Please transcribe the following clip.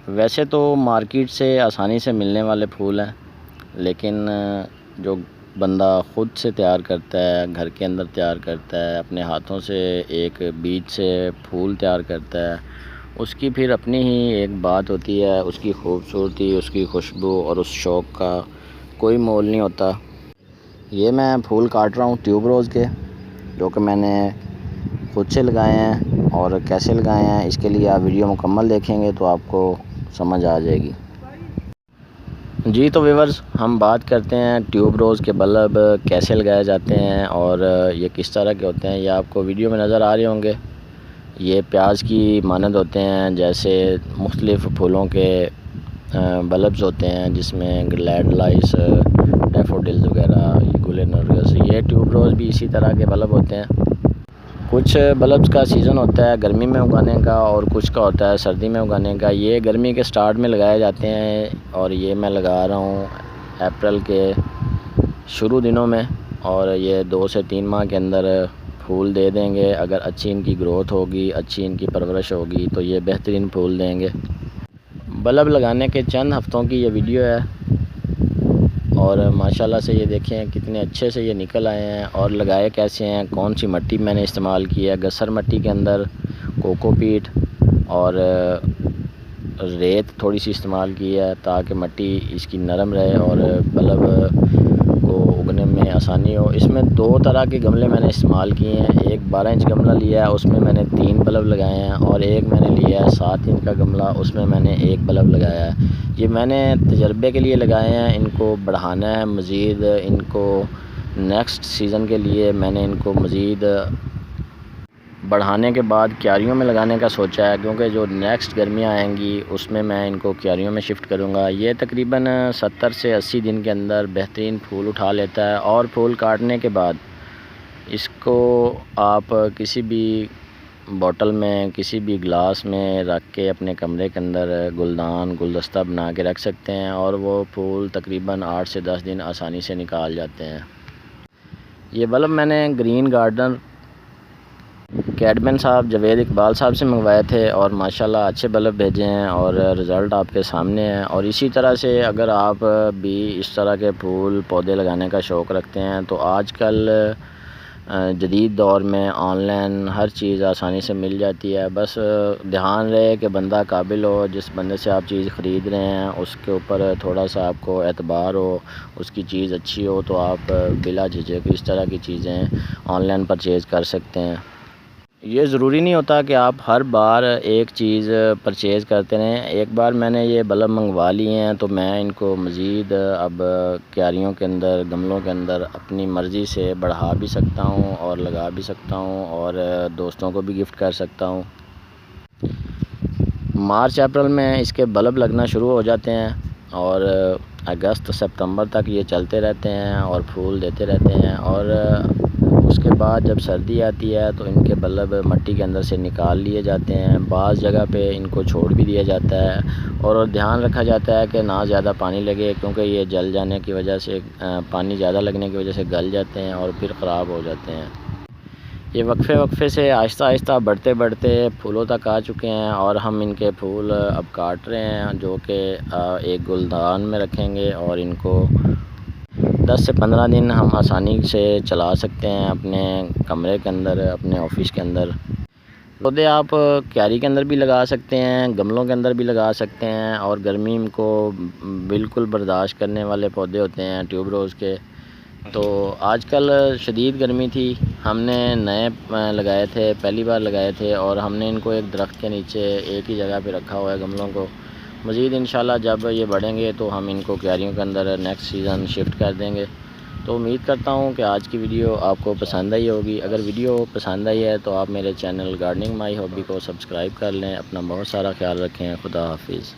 वैसे तो मार्केट से आसानी से मिलने वाले फूल हैं, लेकिन जो बंदा ख़ुद से तैयार करता है, घर के अंदर तैयार करता है, अपने हाथों से एक बीज से फूल तैयार करता है, उसकी फिर अपनी ही एक बात होती है। उसकी खूबसूरती, उसकी खुशबू और उस शौक़ का कोई मोल नहीं होता। ये मैं फूल काट रहा हूँ ट्यूब रोज़ के, जो कि मैंने खुद से लगाए हैं, और कैसे लगाए हैं इसके लिए आप वीडियो मुकम्मल देखेंगे तो आपको समझ आ जाएगी। जी तो व्यूअर्स, हम बात करते हैं ट्यूब रोज़ के बल्ब कैसे लगाए जाते हैं और ये किस तरह के होते हैं। ये आपको वीडियो में नज़र आ रहे होंगे। ये प्याज की मानद होते हैं, जैसे मुख्तलिफ़ फूलों के बल्ब्स होते हैं, जिसमें ग्लैडलाइस, डैफोडिल्स वगैरह, गुले नर्गिस। ये ट्यूब रोज़ भी इसी तरह के बल्ब होते हैं। कुछ बल्ब्स का सीज़न होता है गर्मी में उगाने का, और कुछ का होता है सर्दी में उगाने का। ये गर्मी के स्टार्ट में लगाए जाते हैं, और ये मैं लगा रहा हूँ अप्रैल के शुरू दिनों में, और ये 2 से 3 माह के अंदर फूल दे देंगे। अगर अच्छी इनकी ग्रोथ होगी, अच्छी इनकी परवरिश होगी, तो ये बेहतरीन फूल देंगे। बल्ब लगाने के चंद हफ़्तों की ये वीडियो है, और माशाल्लाह से ये देखें कितने अच्छे से ये निकल आए हैं। और लगाए कैसे हैं, कौन सी मिट्टी मैंने इस्तेमाल की है। गसर मिट्टी के अंदर कोकोपीट और रेत थोड़ी सी इस्तेमाल की है, ताकि मिट्टी इसकी नरम रहे और बल्ब को उगने में आसानी हो। इसमें 2 तरह के गमले मैंने इस्तेमाल किए हैं। एक 12 इंच गमला लिया है, उसमें मैंने 3 बल्ब लगाए हैं, और एक मैंने लिया है 7 इंच का गमला, उसमें मैंने 1 बल्ब लगाया है। ये मैंने तजर्बे के लिए लगाए हैं, इनको बढ़ाना है मज़ीद। इनको नेक्स्ट सीज़न के लिए मैंने इनको मज़ीद बढ़ाने के बाद क्यारियों में लगाने का सोचा है, क्योंकि जो नेक्स्ट गर्मियाँ आएंगी उसमें मैं इनको क्यारियों में शिफ्ट करूँगा। ये तकरीबन 70 से 80 दिन के अंदर बेहतरीन फूल उठा लेता है, और फूल काटने के बाद इसको आप किसी भी बोतल में, किसी भी गिलास में रख के अपने कमरे के अंदर गुलदान, गुलदस्ता बना के रख सकते हैं, और वो फूल तकरीबन 8 से 10 दिन आसानी से निकाल जाते हैं। ये बल्ब मैंने ग्रीन गार्डन कैडमैन साहब, जावेद इकबाल साहब से मंगवाए थे, और माशाल्लाह अच्छे बल्ब भेजे हैं, और रिज़ल्ट आपके सामने है। और इसी तरह से अगर आप भी इस तरह के फूल पौधे लगाने का शौक़ रखते हैं, तो आजकल जदीद दौर में ऑनलाइन हर चीज़ आसानी से मिल जाती है। बस ध्यान रहे कि बंदा काबिल हो, जिस बंदे से आप चीज़ ख़रीद रहे हैं उसके ऊपर थोड़ा सा आपको एतबार हो, उसकी चीज़ अच्छी हो, तो आप बिला झिझक इस तरह की चीज़ें ऑनलाइन परचेज़ कर सकते हैं। ये ज़रूरी नहीं होता कि आप हर बार एक चीज़ परचेज़ करते रहें। एक बार मैंने ये बल्ब मंगवा लिए हैं, तो मैं इनको मज़ीद अब क्यारियों के अंदर, गमलों के अंदर अपनी मर्ज़ी से बढ़ा भी सकता हूँ और लगा भी सकता हूँ, और दोस्तों को भी गिफ्ट कर सकता हूँ। मार्च अप्रैल में इसके बल्ब लगना शुरू हो जाते हैं, और अगस्त सितंबर तक ये चलते रहते हैं और फूल देते रहते हैं। और उसके बाद जब सर्दी आती है तो इनके बल्ब मिट्टी के अंदर से निकाल लिए जाते हैं। बाज़ जगह पे इनको छोड़ भी दिया जाता है, और ध्यान रखा जाता है कि ना ज़्यादा पानी लगे, क्योंकि ये जल जाने की वजह से, पानी ज़्यादा लगने की वजह से गल जाते हैं और फिर ख़राब हो जाते हैं। ये वक्फे से आहिस्ता आहिस्ता बढ़ते बढ़ते फूलों तक आ चुके हैं, और हम इनके फूल अब काट रहे हैं, जो कि एक गुलदान में रखेंगे, और इनको 10 से 15 दिन हम आसानी से चला सकते हैं अपने कमरे के अंदर, अपने ऑफिस के अंदर। पौधे आप क्यारी के अंदर भी लगा सकते हैं, गमलों के अंदर भी लगा सकते हैं, और गर्मी को बिल्कुल बर्दाश्त करने वाले पौधे होते हैं ट्यूब रोज़ के। तो आजकल शदीद गर्मी थी, हमने नए लगाए थे, पहली बार लगाए थे, और हमने इनको एक दरख्त के नीचे एक ही जगह पे रखा हुआ है गमलों को। मज़ीद इंशाल्लाह जब ये बढ़ेंगे तो हम इनको क्यारियों के अंदर नेक्स्ट सीज़न शिफ्ट कर देंगे। तो उम्मीद करता हूँ कि आज की वीडियो आपको पसंद आई होगी। अगर वीडियो पसंद आई है तो आप मेरे चैनल गार्डनिंग माई हॉबी को सब्सक्राइब कर लें। अपना बहुत सारा ख्याल रखें। खुदा हाफिज़।